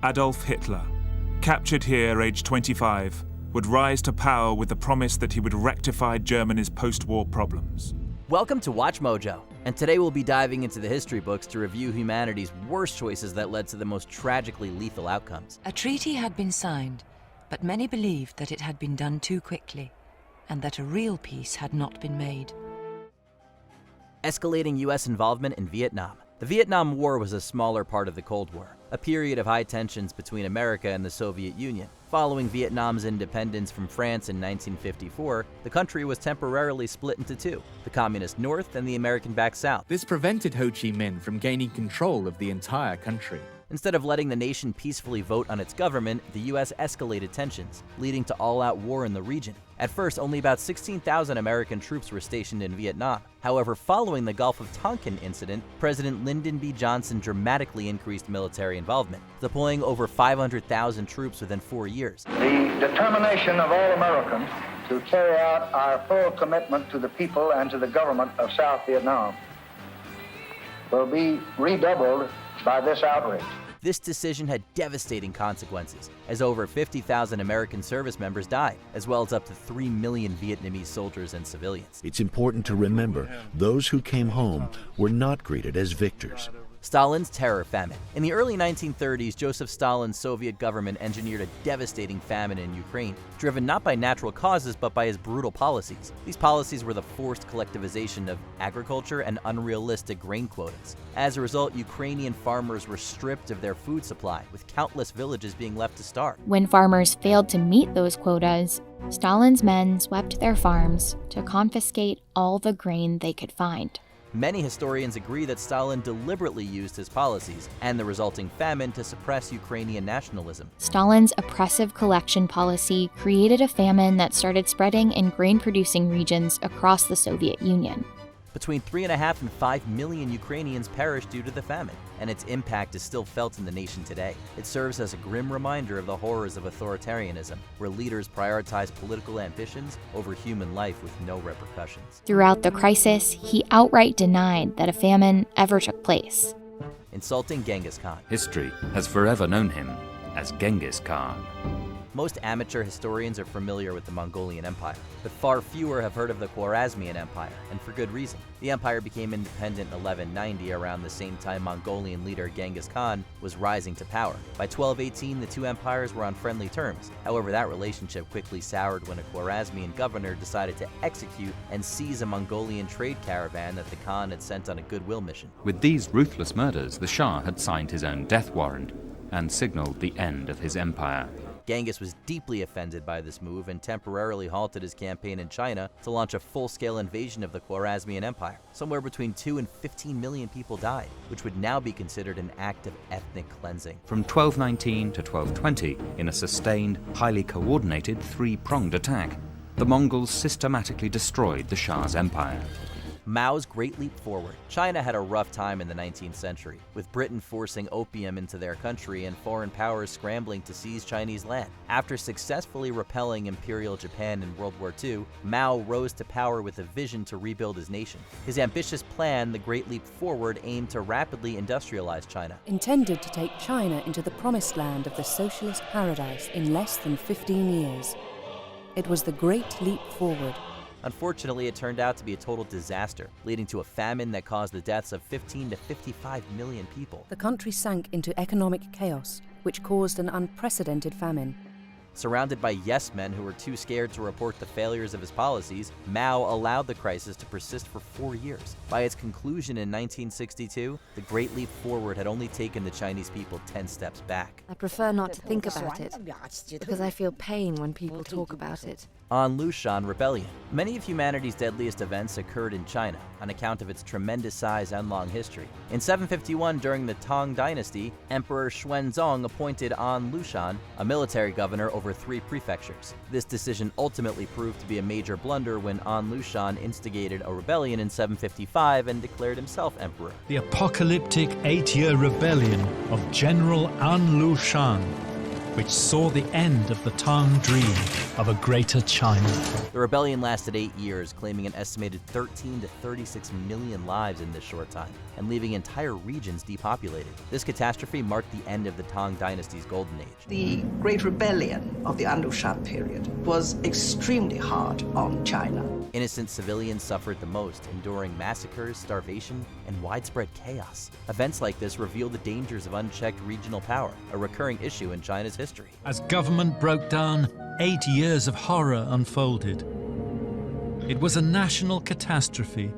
Adolf Hitler, captured here aged 25, would rise to power with the promise that he would rectify Germany's post-war problems. Welcome to Watch Mojo, and today we'll be diving into the history books to review humanity's worst choices that led to the most tragically lethal outcomes. A treaty had been signed, but many believed that it had been done too quickly, and that a real peace had not been made. Escalating U.S. involvement in Vietnam. The Vietnam War was a smaller part of the Cold War, a period of high tensions between America and the Soviet Union. Following Vietnam's independence from France in 1954, the country was temporarily split into two, the Communist North and the American-backed South. This prevented Ho Chi Minh from gaining control of the entire country. Instead of letting the nation peacefully vote on its government, the U.S. escalated tensions, leading to all-out war in the region. At first, only about 16,000 American troops were stationed in Vietnam. However, following the Gulf of Tonkin incident, President Lyndon B. Johnson dramatically increased military involvement, deploying over 500,000 troops within 4 years. The determination of all Americans to carry out our full commitment to the people and to the government of South Vietnam will be redoubled by this outrage. This decision had devastating consequences, as over 50,000 American service members died, as well as up to 3 million Vietnamese soldiers and civilians. It's important to remember, those who came home were not greeted as victors. Stalin's terror famine. In the early 1930s, Joseph Stalin's Soviet government engineered a devastating famine in Ukraine, driven not by natural causes but by his brutal policies. These policies were the forced collectivization of agriculture and unrealistic grain quotas. As a result, Ukrainian farmers were stripped of their food supply, with countless villages being left to starve. When farmers failed to meet those quotas, Stalin's men swept their farms to confiscate all the grain they could find. Many historians agree that Stalin deliberately used his policies and the resulting famine to suppress Ukrainian nationalism. Stalin's oppressive collection policy created a famine that started spreading in grain-producing regions across the Soviet Union. Between 3.5 and 5 million Ukrainians perished due to the famine, and its impact is still felt in the nation today. It serves as a grim reminder of the horrors of authoritarianism, where leaders prioritize political ambitions over human life with no repercussions. Throughout the crisis, he outright denied that a famine ever took place. Insulting Genghis Khan. History has forever known him as Genghis Khan. Most amateur historians are familiar with the Mongolian Empire, but far fewer have heard of the Khwarezmian Empire, and for good reason. The empire became independent in 1190, around the same time Mongolian leader Genghis Khan was rising to power. By 1218, the two empires were on friendly terms. However, that relationship quickly soured when a Khwarezmian governor decided to execute and seize a Mongolian trade caravan that the Khan had sent on a goodwill mission. With these ruthless murders, the Shah had signed his own death warrant and signaled the end of his empire. Genghis was deeply offended by this move and temporarily halted his campaign in China to launch a full-scale invasion of the Khwarezmian Empire. Somewhere between 2 and 15 million people died, which would now be considered an act of ethnic cleansing. From 1219 to 1220, in a sustained, highly coordinated, three-pronged attack, the Mongols systematically destroyed the Shah's empire. Mao's Great Leap Forward. China had a rough time in the 19th century, with Britain forcing opium into their country and foreign powers scrambling to seize Chinese land. After successfully repelling Imperial Japan in World War II, Mao rose to power with a vision to rebuild his nation. His ambitious plan, the Great Leap Forward, aimed to rapidly industrialize China. Intended to take China into the promised land of the socialist paradise in less than 15 years. It was the Great Leap Forward. Unfortunately, it turned out to be a total disaster, leading to a famine that caused the deaths of 15 to 55 million people. The country sank into economic chaos, which caused an unprecedented famine. Surrounded by yes-men who were too scared to report the failures of his policies, Mao allowed the crisis to persist for 4 years. By its conclusion in 1962, the Great Leap Forward had only taken the Chinese people 10 steps back. I prefer not to think about it, because I feel pain when people talk about it. An Lushan Rebellion. Many of humanity's deadliest events occurred in China, on account of its tremendous size and long history. In 751, during the Tang Dynasty, Emperor Xuanzong appointed An Lushan a military governor over 3 prefectures. This decision ultimately proved to be a major blunder when An Lushan instigated a rebellion in 755 and declared himself emperor. The apocalyptic 8-year rebellion of General An Lushan, which saw the end of the Tang dream of a greater China. The rebellion lasted 8 years, claiming an estimated 13 to 36 million lives in this short time. and leaving entire regions depopulated. This catastrophe marked the end of the Tang Dynasty's golden age. The Great Rebellion of the Anlushan period was extremely hard on China. Innocent civilians suffered the most, enduring massacres, starvation, and widespread chaos. Events like this reveal the dangers of unchecked regional power, a recurring issue in China's history. As government broke down, 8 years of horror unfolded. It was a national catastrophe.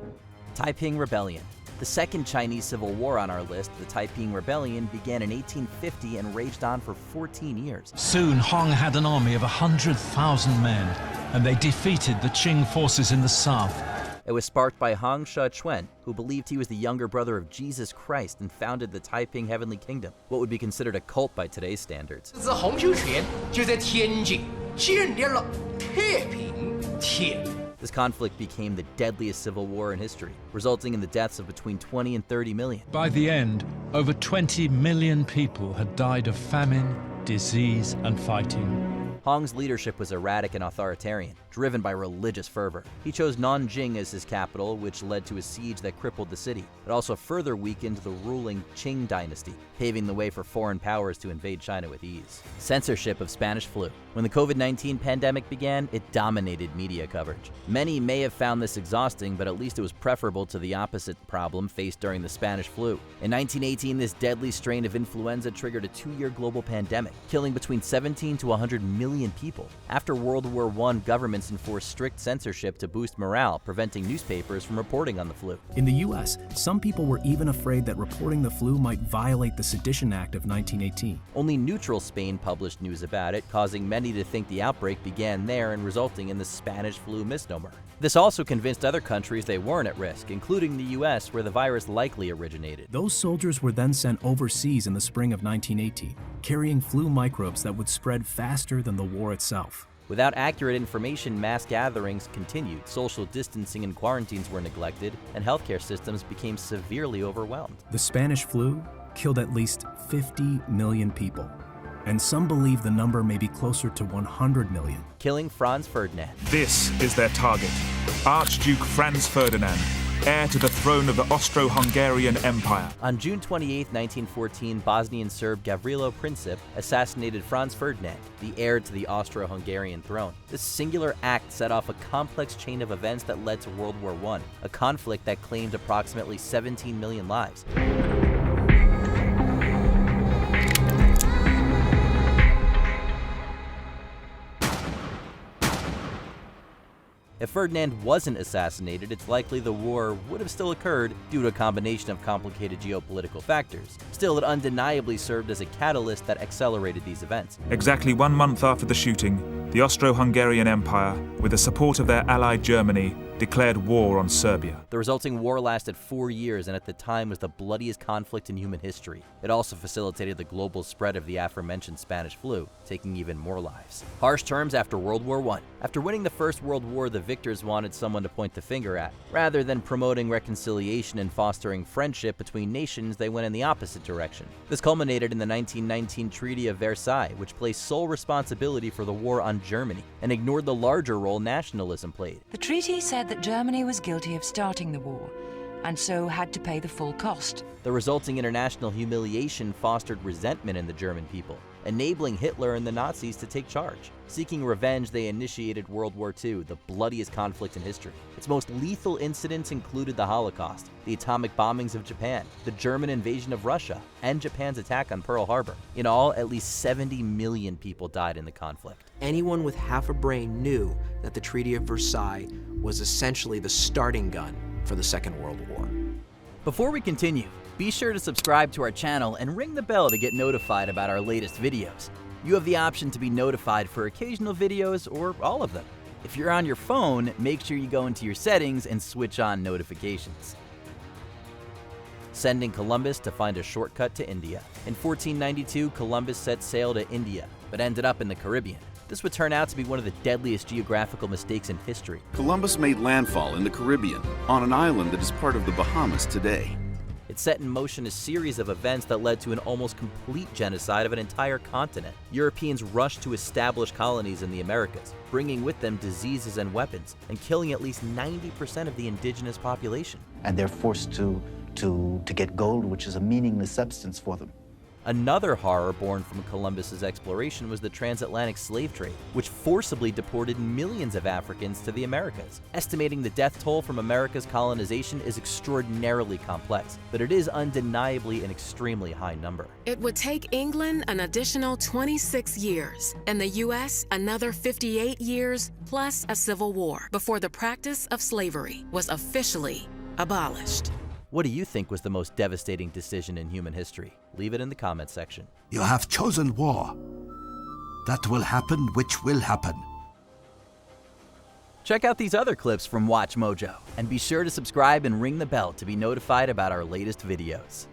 Taiping Rebellion. The second Chinese civil war on our list, the Taiping Rebellion, began in 1850 and raged on for 14 years. Soon, Hong had an army of 100,000 men, and they defeated the Qing forces in the south. It was sparked by Hong Shi-chuan, who believed he was the younger brother of Jesus Christ and founded the Taiping Heavenly Kingdom, what would be considered a cult by today's standards. This conflict became the deadliest civil war in history, resulting in the deaths of between 20 and 30 million. By the end, over 20 million people had died of famine, disease, and fighting. Hong's leadership was erratic and authoritarian, driven by religious fervor. He chose Nanjing as his capital, which led to a siege that crippled the city. It also further weakened the ruling Qing dynasty, paving the way for foreign powers to invade China with ease. Censorship of Spanish flu. When the COVID-19 pandemic began, it dominated media coverage. Many may have found this exhausting, but at least it was preferable to the opposite problem faced during the Spanish flu. In 1918, this deadly strain of influenza triggered a 2-year global pandemic, killing between 17 to 100 million people. After World War I, governments enforced strict censorship to boost morale, preventing newspapers from reporting on the flu. In the U.S., some people were even afraid that reporting the flu might violate the Sedition Act of 1918. Only neutral Spain published news about it, causing many to think the outbreak began there and resulting in the Spanish flu misnomer. This also convinced other countries they weren't at risk, including the U.S., where the virus likely originated. Those soldiers were then sent overseas in the spring of 1918, carrying flu microbes that would spread faster than the war itself. Without accurate information, mass gatherings continued, social distancing and quarantines were neglected, and healthcare systems became severely overwhelmed. The Spanish flu killed at least 50 million people, and some believe the number may be closer to 100 million. Killing Franz Ferdinand. This is their target. Archduke Franz Ferdinand, heir to the throne of the Austro-Hungarian Empire. On June 28, 1914, Bosnian Serb Gavrilo Princip assassinated Franz Ferdinand, the heir to the Austro-Hungarian throne. This singular act set off a complex chain of events that led to World War I, a conflict that claimed approximately 17 million lives. If Ferdinand wasn't assassinated, it's likely the war would have still occurred due to a combination of complicated geopolitical factors. Still, it undeniably served as a catalyst that accelerated these events. Exactly 1 month after the shooting, the Austro-Hungarian Empire, with the support of their ally Germany, declared war on Serbia. The resulting war lasted 4 years and at the time was the bloodiest conflict in human history. It also facilitated the global spread of the aforementioned Spanish flu, taking even more lives. Harsh terms after World War I. After winning the First World War, the victors wanted someone to point the finger at. Rather than promoting reconciliation and fostering friendship between nations, they went in the opposite direction. This culminated in the 1919 Treaty of Versailles, which placed sole responsibility for the war on Germany and ignored the larger role nationalism played. The treaty said that Germany was guilty of starting the war, and so had to pay the full cost. The resulting international humiliation fostered resentment in the German people, enabling Hitler and the Nazis to take charge. Seeking revenge, they initiated World War II, the bloodiest conflict in history. Its most lethal incidents included the Holocaust, the atomic bombings of Japan, the German invasion of Russia, and Japan's attack on Pearl Harbor. In all, at least 70 million people died in the conflict. Anyone with half a brain knew that the Treaty of Versailles was essentially the starting gun for the Second World War. Before we continue, be sure to subscribe to our channel and ring the bell to get notified about our latest videos. You have the option to be notified for occasional videos or all of them. If you're on your phone, make sure you go into your settings and switch on notifications. Sending Columbus to find a shortcut to India. In 1492, Columbus set sail to India, but ended up in the Caribbean. This would turn out to be one of the deadliest geographical mistakes in history. Columbus made landfall in the Caribbean, on an island that is part of the Bahamas today. It set in motion a series of events that led to an almost complete genocide of an entire continent. Europeans rushed to establish colonies in the Americas, bringing with them diseases and weapons, and killing at least 90% of the indigenous population. And they're forced to to get gold, which is a meaningless substance for them. Another horror born from Columbus's exploration was the transatlantic slave trade, which forcibly deported millions of Africans to the Americas. Estimating the death toll from America's colonization is extraordinarily complex, but it is undeniably an extremely high number. It would take England an additional 26 years, and the U.S. another 58 years, plus a civil war, before the practice of slavery was officially abolished. What do you think was the most devastating decision in human history? Leave it in the comments section. You have chosen war. That will happen which will happen. Check out these other clips from WatchMojo, and be sure to subscribe and ring the bell to be notified about our latest videos.